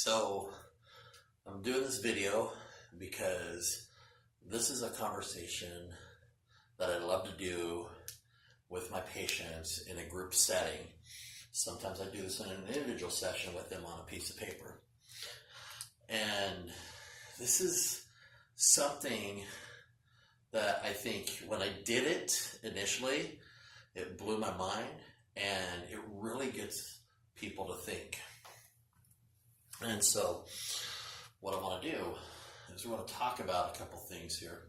So I'm doing this video because this is a conversation that I love to do with my patients in a group setting. Sometimes I do this in an individual session with them on a piece of paper. And this is something that I think when I did it initially, it blew my mind and it really gets people to think. And so what I want to do is we want to talk about a couple things here.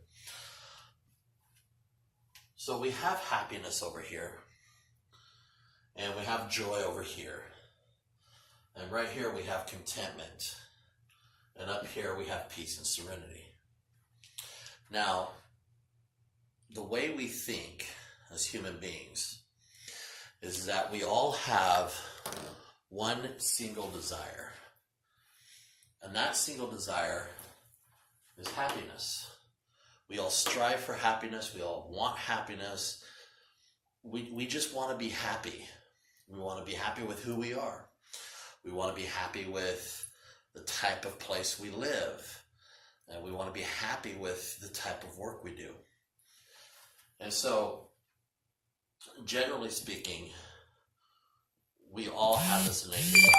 So we have happiness over here, and we have joy over here, and right here we have contentment, and up here we have peace and serenity. Now, the way we think as human beings is that we all have one single desire. And that single desire is happiness. We all strive for happiness. We all want happiness. We just want to be happy. We want to be happy with who we are. We want to be happy with the type of place we live. And we want to be happy with the type of work we do. And so, generally speaking, we all have this innate desire.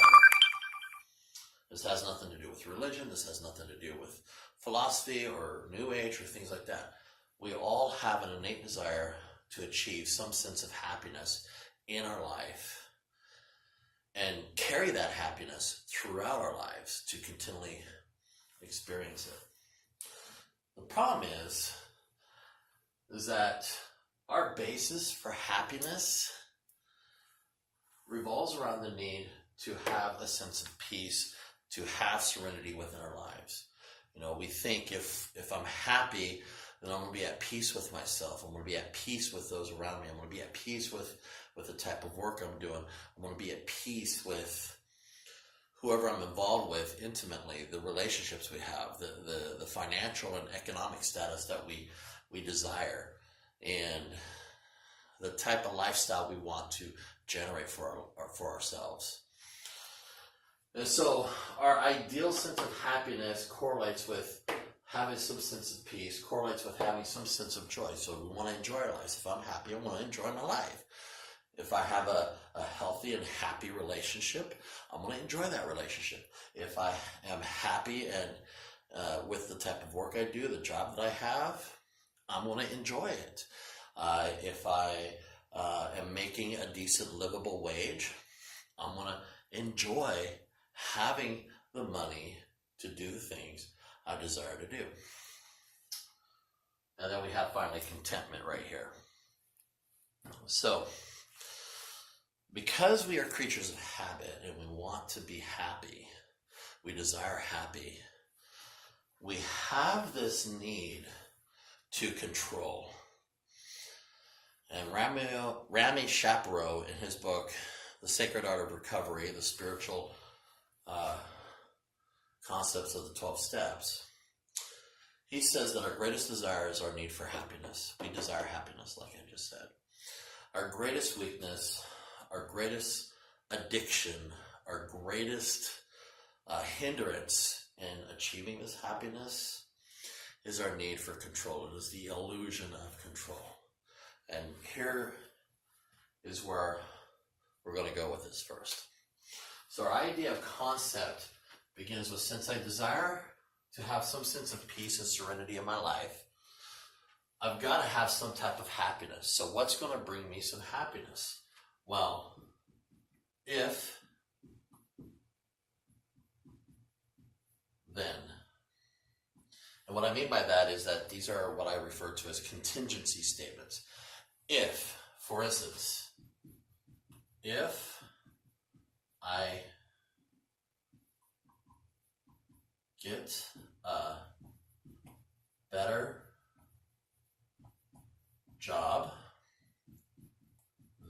This has nothing to do with religion. This has nothing to do with philosophy or New Age or things like that. We all have an innate desire to achieve some sense of happiness in our life and carry that happiness throughout our lives to continually experience it. The problem is that our basis for happiness revolves around the need to have a sense of peace, to have serenity within our lives. You know, we think if I'm happy, then I'm going to be at peace with myself. I'm going to be at peace with those around me. I'm going to be at peace with the type of work I'm doing. I'm going to be at peace with whoever I'm involved with intimately, the relationships we have, the financial and economic status that we desire, and the type of lifestyle we want to generate for ourselves. And so our ideal sense of happiness correlates with having some sense of peace, correlates with having some sense of joy. So we want to enjoy our lives. If I'm happy, I want to enjoy my life. If I have a healthy and happy relationship, I'm going to enjoy that relationship. If I am happy and with the type of work I do, the job that I have, I'm going to enjoy it. If I am making a decent livable wage, I'm going to enjoy having the money to do the things I desire to do. And then we have finally contentment right here. So, because we are creatures of habit and we want to be happy, we desire happy, we have this need to control. And Rami Shapiro, in his book, The Sacred Art of Recovery, the spiritual concepts of the 12 steps, he says that our greatest desire is our need for happiness. We desire happiness, like I just said. Our greatest weakness, our greatest addiction, our greatest hindrance in achieving this happiness is our need for control. It is the illusion of control. And here is where we're going to go with this first. So our idea of concept begins with, since I desire to have some sense of peace and serenity in my life, I've got to have some type of happiness. So what's going to bring me some happiness? Well, if, then. And what I mean by that is that these are what I refer to as contingency statements. If, for instance, if I get a better job,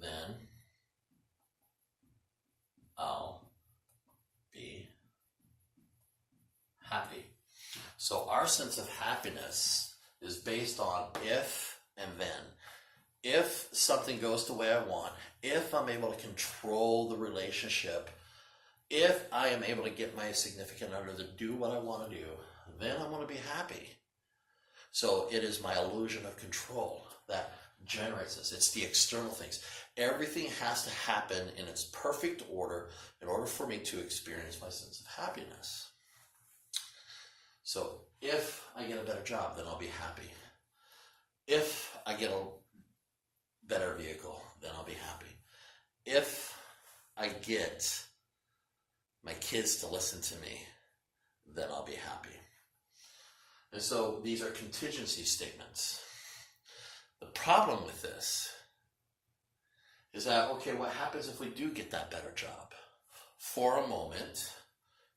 then I'll be happy. So our sense of happiness is based on if and then. If something goes the way I want, if I'm able to control the relationship If I am able to get my significant other to do what I want to do, then I'm going to be happy. So it is my illusion of control that generates this. It's the external things. Everything has to happen in its perfect order in order for me to experience my sense of happiness. So if I get a better job, then I'll be happy. If I get a better vehicle, then I'll be happy. If I get my kids to listen to me, then I'll be happy. And so these are contingency statements. The problem with this is that, okay, what happens if we do get that better job? For a moment,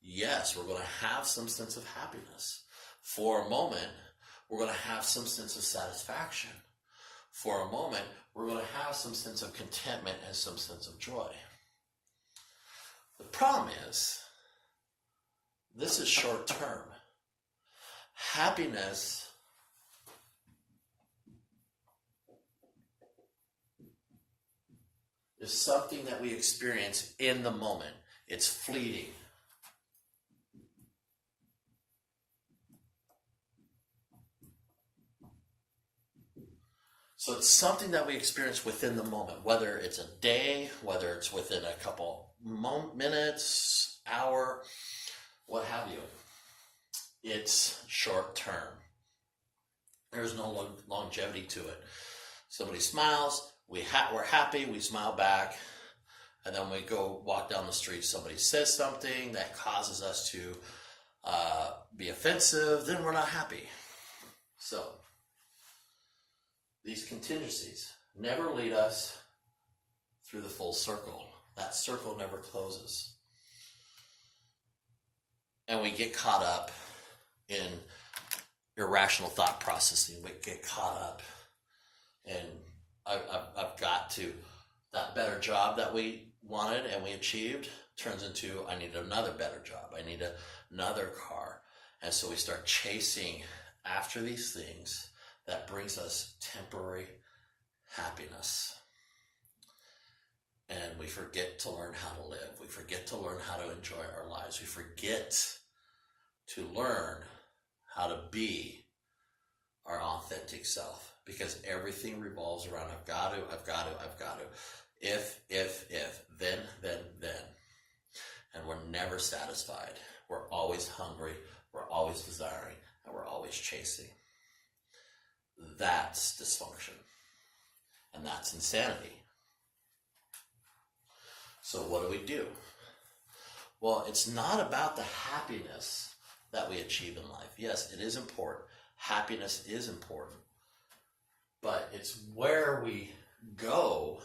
yes, we're going to have some sense of happiness. For a moment, we're going to have some sense of satisfaction. For a moment, we're going to have some sense of contentment and some sense of joy. The problem is, this is short term. Happiness is something that we experience in the moment. It's fleeting. So it's something that we experience within the moment, whether it's a day, whether it's within a couple minutes, hour, what have you. It's short term. There's no longevity to it. Somebody smiles, we're happy, we smile back, and then we go walk down the street, somebody says something that causes us to be offensive, then we're not happy. So these contingencies never lead us through the full circle. That circle never closes. And we get caught up in irrational thought processing. We get caught up in, I've got to, that better job that we wanted and we achieved turns into, I need another better job. I need another car. And so we start chasing after these things that brings us temporary happiness. And we forget to learn how to live. We forget to learn how to enjoy our lives. We forget to learn how to be our authentic self, because everything revolves around I've got to. If, then. And we're never satisfied. We're always hungry. We're always desiring. And we're always chasing. That's dysfunction. And that's insanity. So what do? Well, it's not about the happiness that we achieve in life. Yes, it is important. Happiness is important. But it's where we go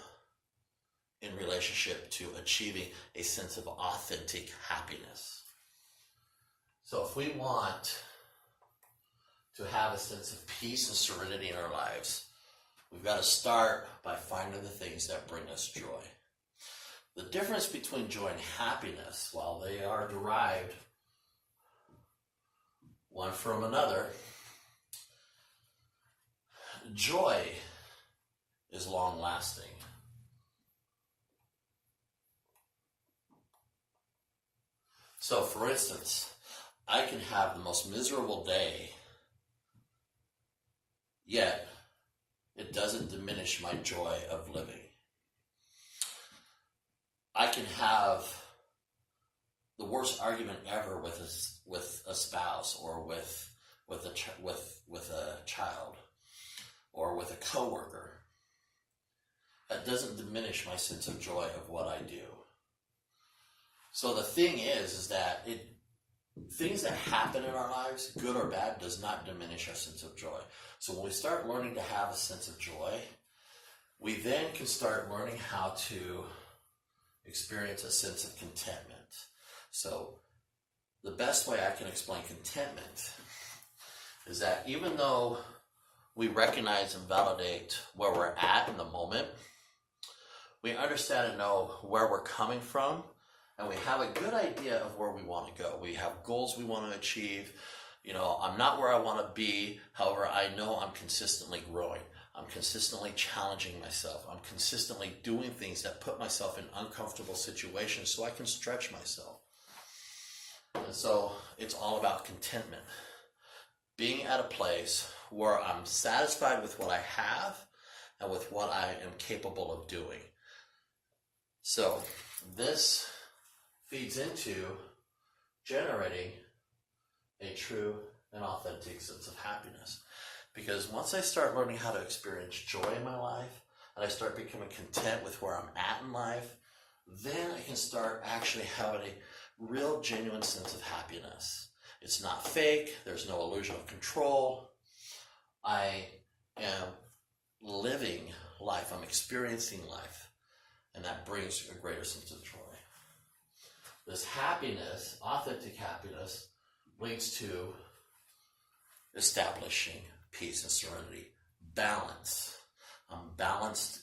in relationship to achieving a sense of authentic happiness. So if we want to have a sense of peace and serenity in our lives, we've got to start by finding the things that bring us joy. The difference between joy and happiness, while they are derived one from another, joy is long-lasting. So, for instance, I can have the most miserable day, yet it doesn't diminish my joy of living. I can have the worst argument ever with a spouse, or with a child, or with a coworker. That doesn't diminish my sense of joy of what I do. So the thing is that things that happen in our lives, good or bad, does not diminish our sense of joy. So when we start learning to have a sense of joy, we then can start learning how to experience a sense of contentment. So the best way I can explain contentment is that even though we recognize and validate where we're at in the moment, we understand and know where we're coming from, and we have a good idea of where we want to go. We have goals we want to achieve. I'm not where I want to be. However, I know I'm consistently growing. I'm consistently challenging myself. I'm consistently doing things that put myself in uncomfortable situations so I can stretch myself. And so it's all about contentment. Being at a place where I'm satisfied with what I have and with what I am capable of doing. So this feeds into generating a true and authentic sense of happiness. Because once I start learning how to experience joy in my life, and I start becoming content with where I'm at in life, then I can start actually having a real genuine sense of happiness. It's not fake, there's no illusion of control. I am living life, I'm experiencing life, and that brings a greater sense of joy. This happiness, authentic happiness, links to establishing peace and serenity, balance. I'm balanced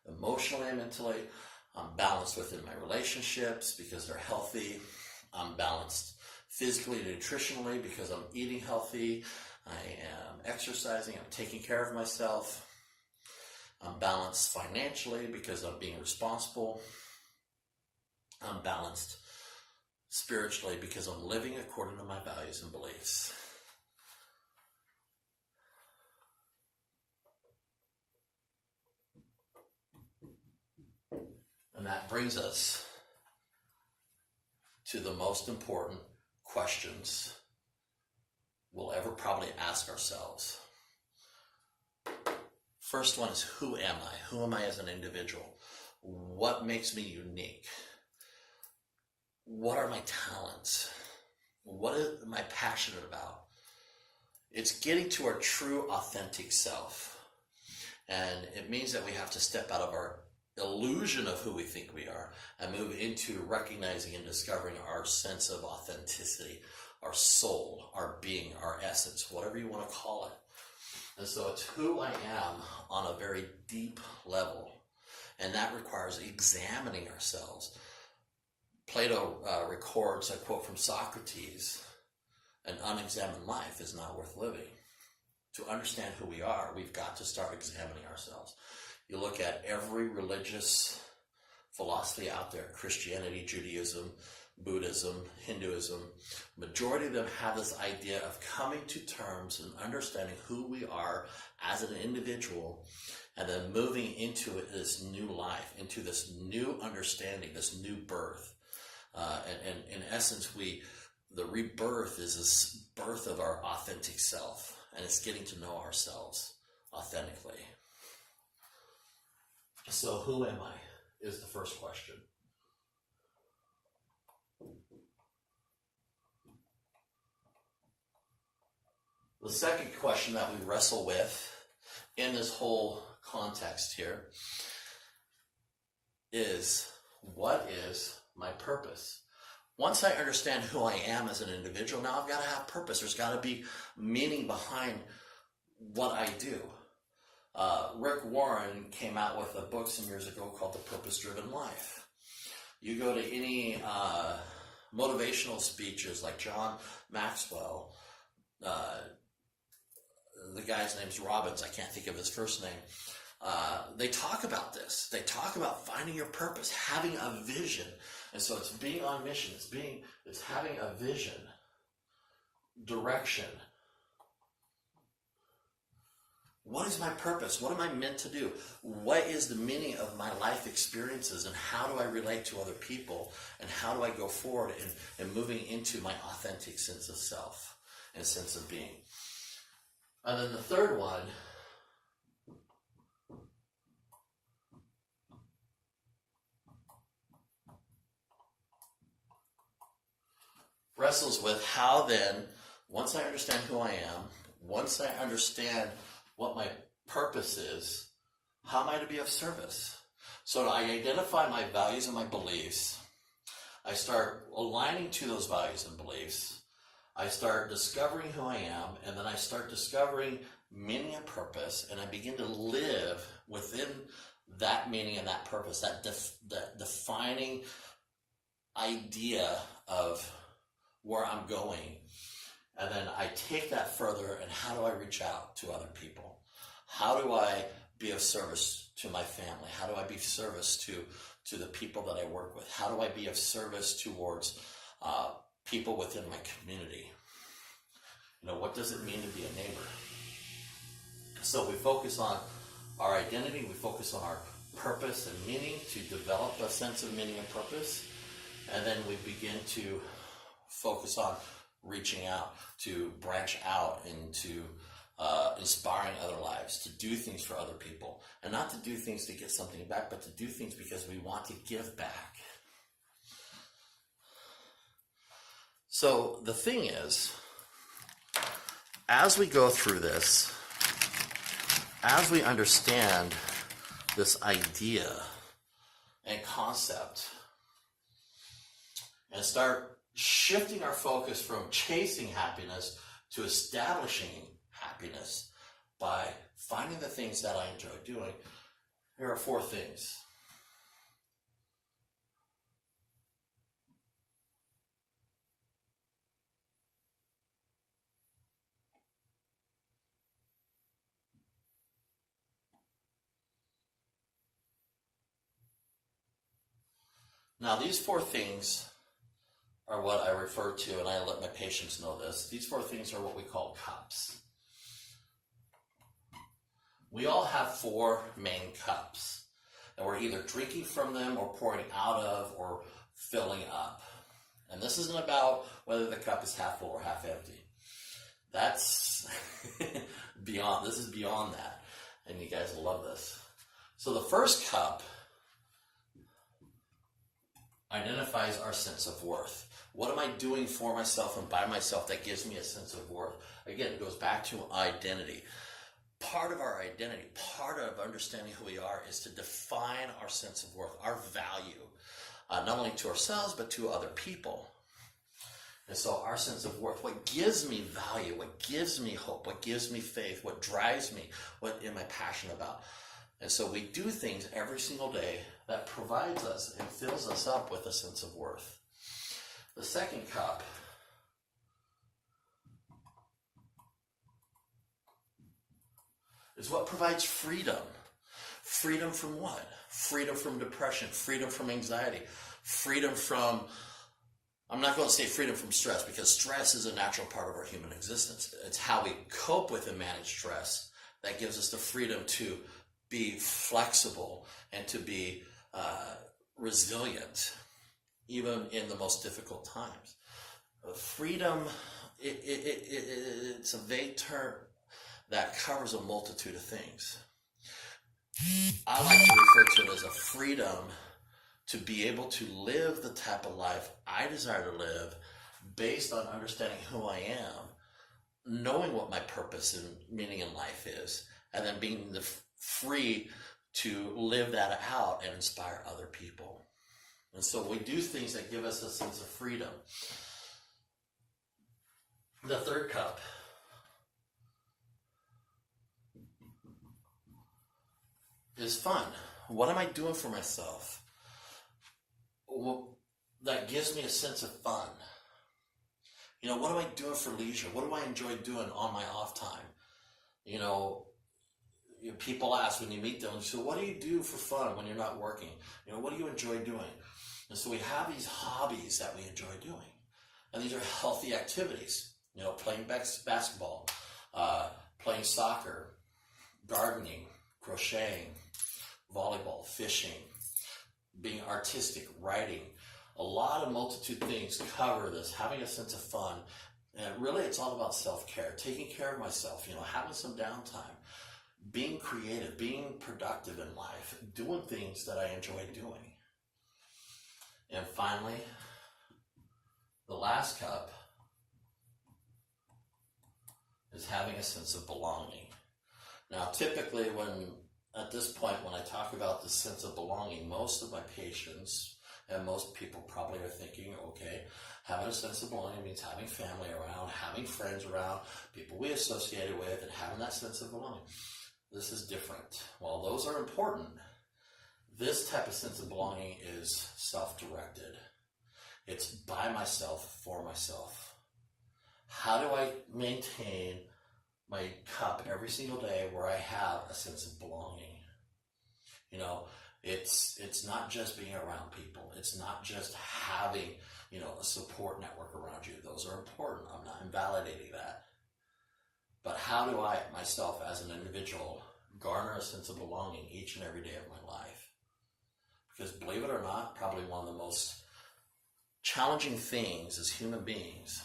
emotionally and mentally. I'm balanced within my relationships because they're healthy. I'm balanced physically and nutritionally because I'm eating healthy. I am exercising. I'm taking care of myself. I'm balanced financially because I'm being responsible. I'm balanced spiritually because I'm living according to my values and beliefs. And that brings us to the most important questions we'll ever probably ask ourselves. First one is, who am I? Who am I as an individual? What makes me unique? What are my talents? What am I passionate about? It's getting to our true, authentic self. And it means that we have to step out of our illusion of who we think we are and move into recognizing and discovering our sense of authenticity, our soul, our being, our essence, whatever you want to call it. And so it's who I am on a very deep level. And that requires examining ourselves. Plato records a quote from Socrates: an unexamined life is not worth living. To understand who we are, we've got to start examining ourselves. You look at every religious philosophy out there, Christianity, Judaism, Buddhism, Hinduism, majority of them have this idea of coming to terms and understanding who we are as an individual, and then moving into this new life, into this new understanding, this new birth. And in essence, the rebirth is this birth of our authentic self, and it's getting to know ourselves authentically. So who am I is the first question. The second question that we wrestle with in this whole context here is, what is my purpose? Once I understand who I am as an individual, now I've got to have purpose. There's got to be meaning behind what I do. Rick Warren came out with a book some years ago called The Purpose-Driven Life. You go to any motivational speeches like John Maxwell, the guy's name's Robbins, I can't think of his first name. They talk about this. They talk about finding your purpose, having a vision. And so it's being on mission. It's having a vision, direction. What is my purpose? What am I meant to do? What is the meaning of my life experiences, and how do I relate to other people, and how do I go forward in moving into my authentic sense of self and sense of being? And then the third one wrestles with how then, once I understand who I am, once I understand what my purpose is, how am I to be of service? So I identify my values and my beliefs. I start aligning to those values and beliefs. I start discovering who I am, and then I start discovering meaning and purpose, and I begin to live within that meaning and that purpose, that defining idea of where I'm going. And then I take that further, and how do I reach out to other people? How do I be of service to my family? How do I be of service to the people that I work with? How do I be of service towards people within my community. What does it mean to be a neighbor? So we focus on our identity, we focus on our purpose and meaning to develop a sense of meaning and purpose, and then we begin to focus on reaching out, to branch out into inspiring other lives, to do things for other people, and not to do things to get something back, but to do things because we want to give back. So the thing is, as we go through this, as we understand this idea and concept and start shifting our focus from chasing happiness to establishing happiness by finding the things that I enjoy doing, there are 4 things. Now, these 4 things are what I refer to, and I let my patients know this. These 4 things are what we call cups. We all have 4 main cups, and we're either drinking from them or pouring out of or filling up. And this isn't about whether the cup is half full or half empty. That's beyond, this is beyond that. And you guys will love this. So the first cup identifies our sense of worth. What am I doing for myself and by myself that gives me a sense of worth? Again, it goes back to identity. Part of our identity, part of understanding who we are, is to define our sense of worth, our value, not only to ourselves, but to other people. And so our sense of worth, what gives me value, what gives me hope, what gives me faith, what drives me, what am I passionate about? And so we do things every single day that provides us and fills us up with a sense of worth. The second cup is what provides freedom. Freedom from what? Freedom from depression, freedom from anxiety, freedom from, I'm not going to say freedom from stress, because stress is a natural part of our human existence. It's how we cope with and manage stress that gives us the freedom to be flexible and to be resilient, even in the most difficult times. Freedom, it's a vague term that covers a multitude of things. I like to refer to it as a freedom to be able to live the type of life I desire to live based on understanding who I am, knowing what my purpose and meaning in life is, and then being free to live that out and inspire other people. And so we do things that give us a sense of freedom. The third cup is fun. What am I doing for myself? Well, that gives me a sense of fun. What am I doing for leisure? What do I enjoy doing on my off time? People ask when you meet them, so what do you do for fun when you're not working? What do you enjoy doing? And so we have these hobbies that we enjoy doing. And these are healthy activities. Playing basketball, playing soccer, gardening, crocheting, volleyball, fishing, being artistic, writing. A lot of multitude things cover this, having a sense of fun. And really it's all about self-care, taking care of myself, having some downtime, being creative, being productive in life, doing things that I enjoy doing. And finally, the last cup is having a sense of belonging. Now, typically at this point, when I talk about the sense of belonging, most of my patients and most people probably are thinking, okay, having a sense of belonging means having family around, having friends around, people we associated with, and having that sense of belonging. This is different. While those are important, this type of sense of belonging is self-directed. It's by myself, for myself. How do I maintain my cup every single day where I have a sense of belonging? It's not just being around people. It's not just having, a support network around you. Those are important. I'm not invalidating that. But how do I, myself as an individual, garner a sense of belonging each and every day of my life? Because believe it or not, probably one of the most challenging things as human beings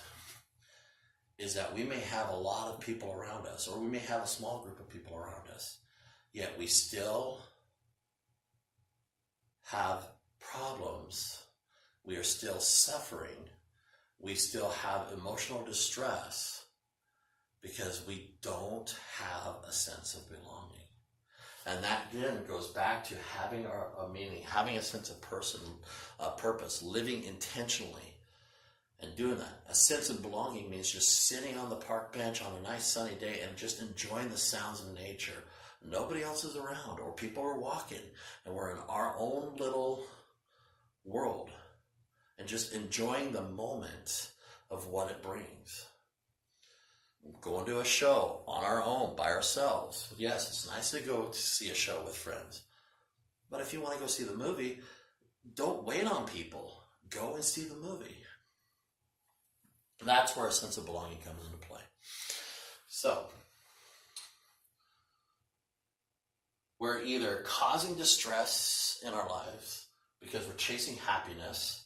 is that we may have a lot of people around us, or we may have a small group of people around us, yet we still have problems. We are still suffering. We still have emotional distress because we don't have a sense of belonging. And that then goes back to having a meaning, having a sense of purpose, living intentionally, and doing that. A sense of belonging means just sitting on the park bench on a nice sunny day and just enjoying the sounds of nature. Nobody else is around, or people are walking, and we're in our own little world and just enjoying the moment of what it brings. Going to a show on our own, by ourselves. Yes, it's nice to go to see a show with friends. But if you want to go see the movie, don't wait on people. Go and see the movie. That's where a sense of belonging comes into play. So, we're either causing distress in our lives because we're chasing happiness,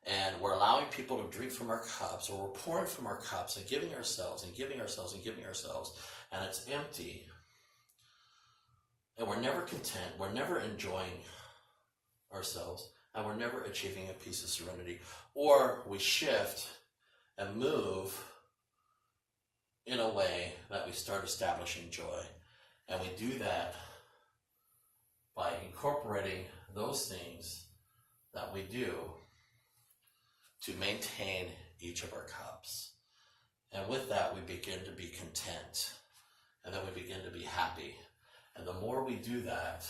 and we're allowing people to drink from our cups, or we're pouring from our cups and giving ourselves and giving ourselves and giving ourselves, and it's empty. And we're never content, we're never enjoying ourselves, and we're never achieving a peace of serenity. Or we shift and move in a way that we start establishing joy. And we do that by incorporating those things that we do to maintain each of our cups. And with that, we begin to be content. And then we begin to be happy. And the more we do that,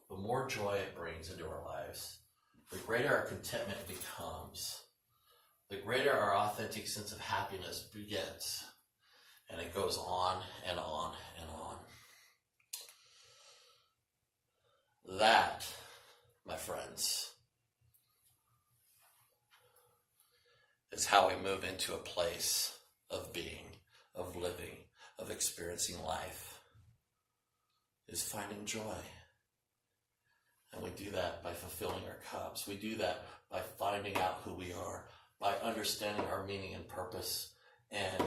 the more joy it brings into our lives. The greater our contentment becomes. The greater our authentic sense of happiness begins. And it goes on and on and on. That, my friends, is how we move into a place of being, of living, of experiencing life, is finding joy. And we do that by fulfilling our cups. We do that by finding out who we are, by understanding our meaning and purpose, and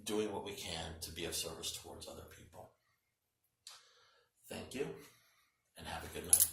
doing what we can to be of service towards other people. Thank you, and have a good night.